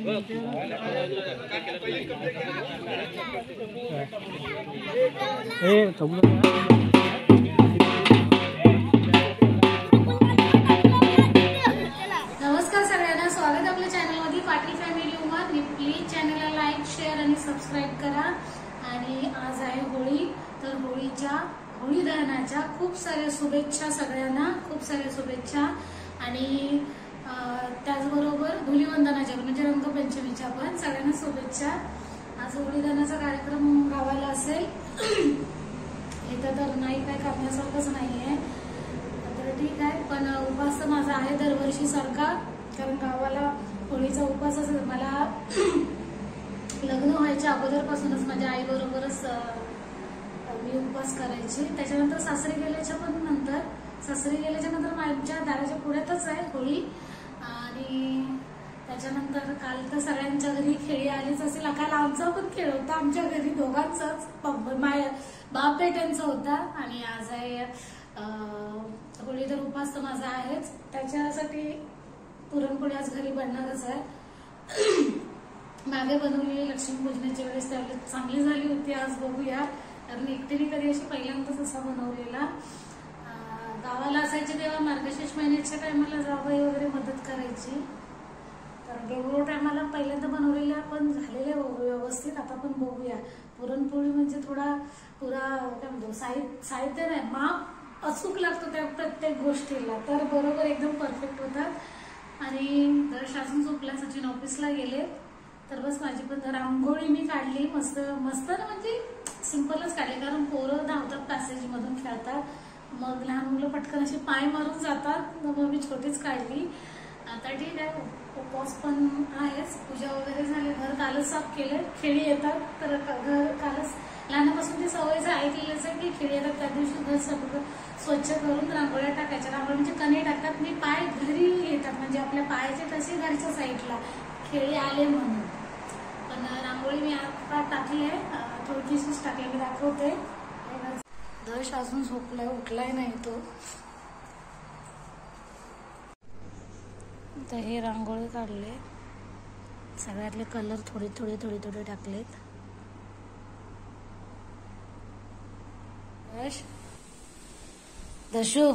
नमस्कार सगळ्यांना, स्वागत आपल्या चॅनलमध्ये पाटील फॅमिली उमा। प्लीज चॅनलला लाईक, शेअर आणि सबस्क्राईब करा। आणि आज आहे होळी, तर होळी दहनाच्या खूप साऱ्या शुभेच्छा सगळ्यांना, खूप साऱ्या शुभेच्छा। आणि त्याचबरोबर धुलीवंदनाच्या म्हणजे रंगपंचमीच्या पण सगळ्यांना शुभेच्छा। आज होळी दहनाचा कार्यक्रम गावाला असेल, इथं तर नाही काय करण्यासारखंच नाहीये, तर ठीक आहे। पण उपास माझा आहे दरवर्षी सारखा, कारण गावाला होळीचा उपास असेल। मला लग्न व्हायच्या अगोदरपासूनच माझ्या आई बरोबरच मी उपवास करायची। त्याच्यानंतर सासरी गेल्याच्या पण नंतर माझ्या दाराच्या पुढ्यातच आहे होळी। आणि त्याच्यानंतर काल तर सगळ्यांच्या घरी खेळी आलीच असेल। काल आमचा पण खेळ होता, आमच्या घरी दोघांचाच, बाप बेट्यांचा होता। आणि आज आहे होळी, तर उपास तर माझा आहेच, त्याच्यासाठी पुरणपोळी आज घरी बनणारच आहे। मागे बनवलेली लक्ष्मीपूजनाच्या वेळेस त्यावेळेस चांगली झाली होती, आज बघूया, कारण एकटीने कधी अशी पहिल्यांदाच असा बनवलेला। गावाला असायचे तेव्हा मार्गशीर्ष महिन्याच्या टायमाला जावई वगैरे मदत करायची, तर गेवरो टायमाला पहिल्यांदा बनवलेल्या पण झालेल्या व्यवस्थित। आता पण बघूया, पुरणपोळी म्हणजे थोडा पुरा काय म्हणतो साहित्य नाही, माप अचूक लागतो त्या प्रत्येक गोष्टीला, तर बरोबर एकदम परफेक्ट होतात। आणि दर्श अजून झोपला, सचिन ऑफिसला गेले, तर बस माझी पण रांगोळी मी काढली मस्त मस्त ना, म्हणजे सिंपलच काढली, कारण पोरं धावतात पॅसेज मधून खेळतात, मग लहान मुलं पटकन अशी पाय मारून जातात, मग मी छोटीच काढली। आता ठीक आहे, उपवास पण आहेच, पूजा वगैरे झाली, घर कालच साफ केले। खेळी येतात तर घर कालच, लहानापासून ती सवयच ऐकलेलंच आहे की खेळी येतात त्या दिवशी घर सगळं स्वच्छ करून रांगोळ्या टाकायच्या। रांगोळी म्हणजे कणी टाकतात, मी पाय घरी येतात, म्हणजे आपल्या पायाचे तसे घरच्या साईडला खेळी आले म्हणून। पण रांगोळी मी आता टाकली आहे, थोडीशीच टाकली, मी दाखवते। दर्श अजून झोपलाय, उठलाय नाही तो। तर हे रांगोळी काढले, सगळ्यातले कलर थोडे थोडे थोडे थोडे टाकलेत। दशू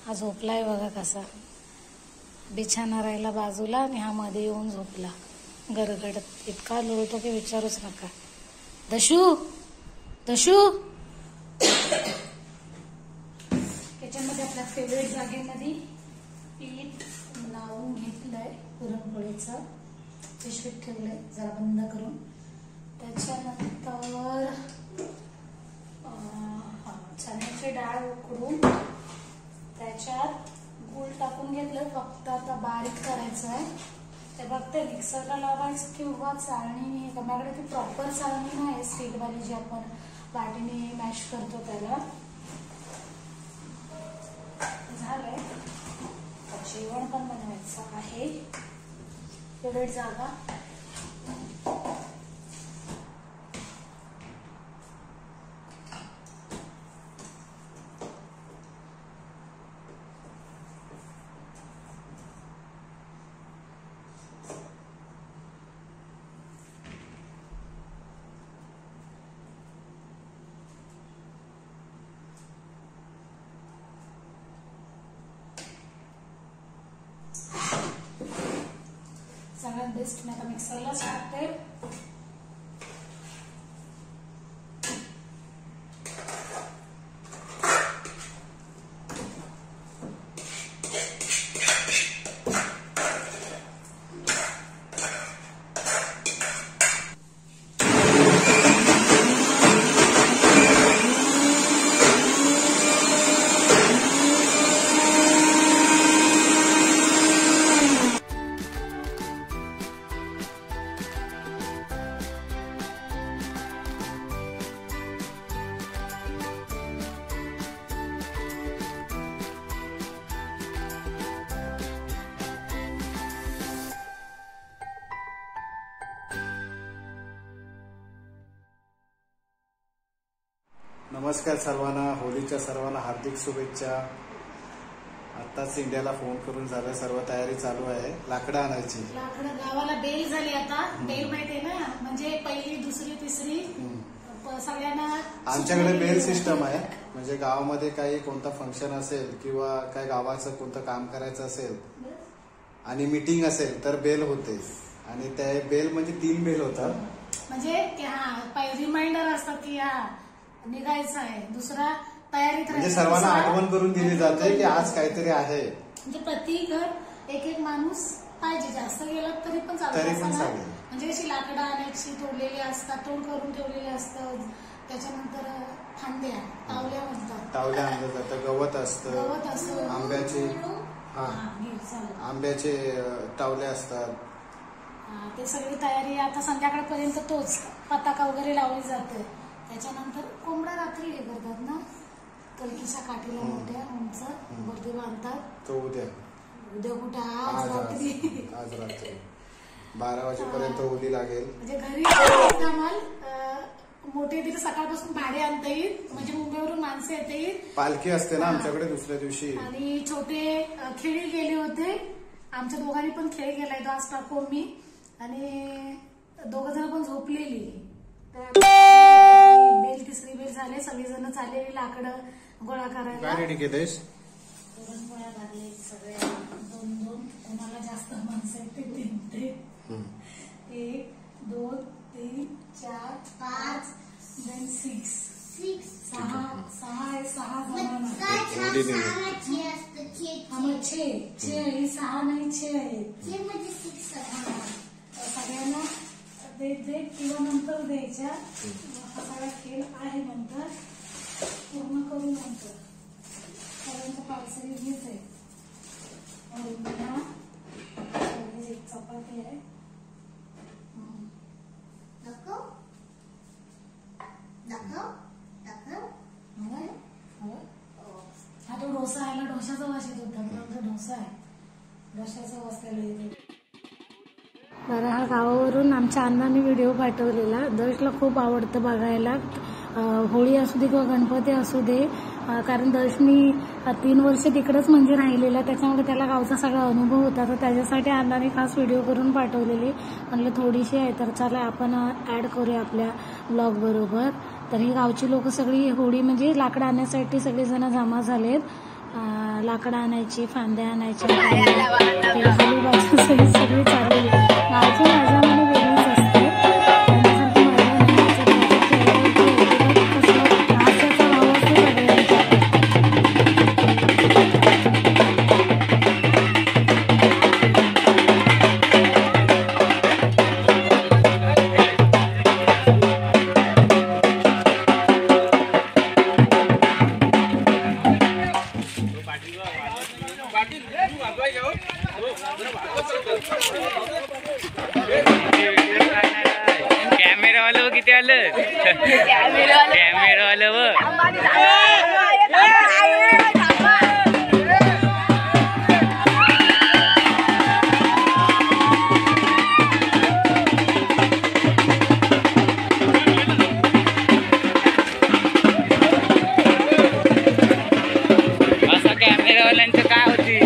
हा झोपलाय बघा कसा, बिछाना राहिला बाजूला आणि हा मध्ये येऊन झोपला गरगडत, इतका लोळतो की विचारूच नका। दशू दशू किचनमध्ये आपल्या फेवरेट जागेमध्ये पीठ लावून घेतलंय पुरणपोळीचं, पिशवीत ठेवलंय जरा बंद करून। त्याच्यानंतर चण्याची डाळ उकडून त्याच्यात गूळ टाकून घेतलं, फक्त आता बारीक करायचं आहे। ते बघते मिक्सरला लावायचं किंवा चाळणी, माझ्याकडे ती प्रॉपर चाळणी नाही, स्टीलवाली जी आपण वाटीने मॅश करतो त्याला। झालंय, जेवण पण बनवायचं आहे, फेवरेट जागा। सगळ्यात बेस्ट मी आता मिक्सरलाच टाकते। नमस्कार सर्वांना, होळीच्या सर्वांना हार्दिक शुभेच्छा। आताच इंडियाला फोन करून झालं, सर्व तयारी चालू आहे. लाकडं आणायची. लाकडं गावाला बेल झाली आता. बेल माहितीये ना, म्हणजे पहिली दुसरी तिसरी सगळ्यांना. आमच्याकडे बेल सिस्टम आहे. म्हणजे गावामध्ये काही कोणता फंक्शन असेल किंवा काय गावाचं कोणतं काम करायचं असेल आणि मीटिंग असेल तर बेल होते. आणि त्या बेल म्हणजे 3 बेल होतात. म्हणजे रिमाइंडर असतात की निघायचं आहे. दुसरा तयारीत म्हणजे सर्वांना आठवण करून दिली जाते की आज काहीतरी आहे. म्हणजे प्रति घर एक माणूस पाहिजे. जास्त गेला तरी पण चालेल. म्हणजे अशी लाकडं आणायची, तोडलेली असतात, तोड करून ठेवलेली असतात. त्याच्यानंतर फांद्या, तावल्या म्हणतात. तावल्या आणलं जातं. गवत असतं. आंब्याचे तावले असतात. ते सगळी तयारी आता संध्याकाळपर्यंत तोच पताका वगैरे लावली जाते. त्याच्यानंतर कोंबडा रात्री हे करतात ना, कलकीच्या काठीला मोठ्या उंच वरती बांधतात. तो उद्या कुठे आज रात्री 12 वाजेपर्यंत होली लागेल. म्हणजे घरी मोठे तिथे सकाळपासून भाडे आणता येईल. म्हणजे मुंबईवरून माणसं येता येईल. पालखी असते ना आमच्याकडे दुसऱ्या दिवशी. आणि छोटे खेळी गेले होते. आमच्या दोघांनी पण खेळ केलाय तो. आज टाकून मी आणि 2 जण पण झोपलेली. बेल तिसरी बेल झाले. सगळेजण चाललेली लाकडं गोळा करायला. काय रेडी केलेस? पुरणपोळ्या लागले सगळ्या. 2-2 कोणाला जास्त माणसं आहेत ते 3. 1 2 3 4 5 then 6 6 आहे. 6 जणांना 6 नाही 6 आहेत. सगळ्यांना दे किंवा नंतर द्यायच्या. हा सगळा खेळ आहे. नंतर पूर्ण करून नंतर सगळ्यांचं पार्सल घेत आहे. एक चपाती आहे. हा तो डोसा आहे ना, डोशाचा वास येतो. धमधमचा डोसा आहे. डोशाचा वास त्याला येतो. बरं, हा गावावरून आमच्या अण्णांनी व्हिडिओ पाठवलेला. दर्शला खूप आवडतं बघायला. होळी असू दे किंवा गणपती असू दे. कारण दर्शनी 3 वर्ष तिकडेच म्हणजे राहिलेला. त्याच्यामुळे त्याला गावचा सगळा अनुभव होता. तर त्याच्यासाठी अण्णांनी खास व्हिडिओ करून पाठवलेली. म्हणलं थोडीशी आहे तर चला आपण ऍड करूया आपल्या ब्लॉग बरोबर. तर ही गावची लोक सगळी होळी म्हणजे लाकडं आणण्यासाठी सगळेजण जमा झालेत. लाकडं आणायची, फांद्या आणायच्या, सगळी चालली. गावची मजा म्हणजे वेगळीच असते. कॅमेरावालं किती आलं? कॅमेरावालं असं कॅमेरावाल्यांचं काय होती.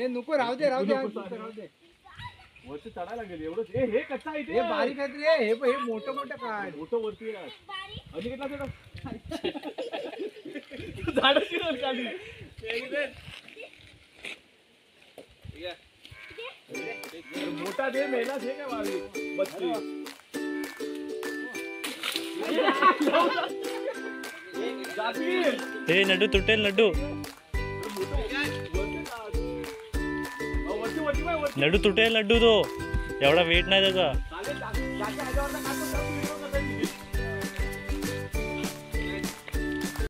नको राहू दे वरती चढायला गेली एवढंच. हे कच्चा आहे ते बारीक आहे रे. हे मोठं मोठं काय मोठं वरती झाड खाली मोठा दे मेला दे काय वाळी बच्ची हे लड्डू तुटेल लड्डू लड्डू तुटेल लड्डू तो एवढा वेट नाही त्याचा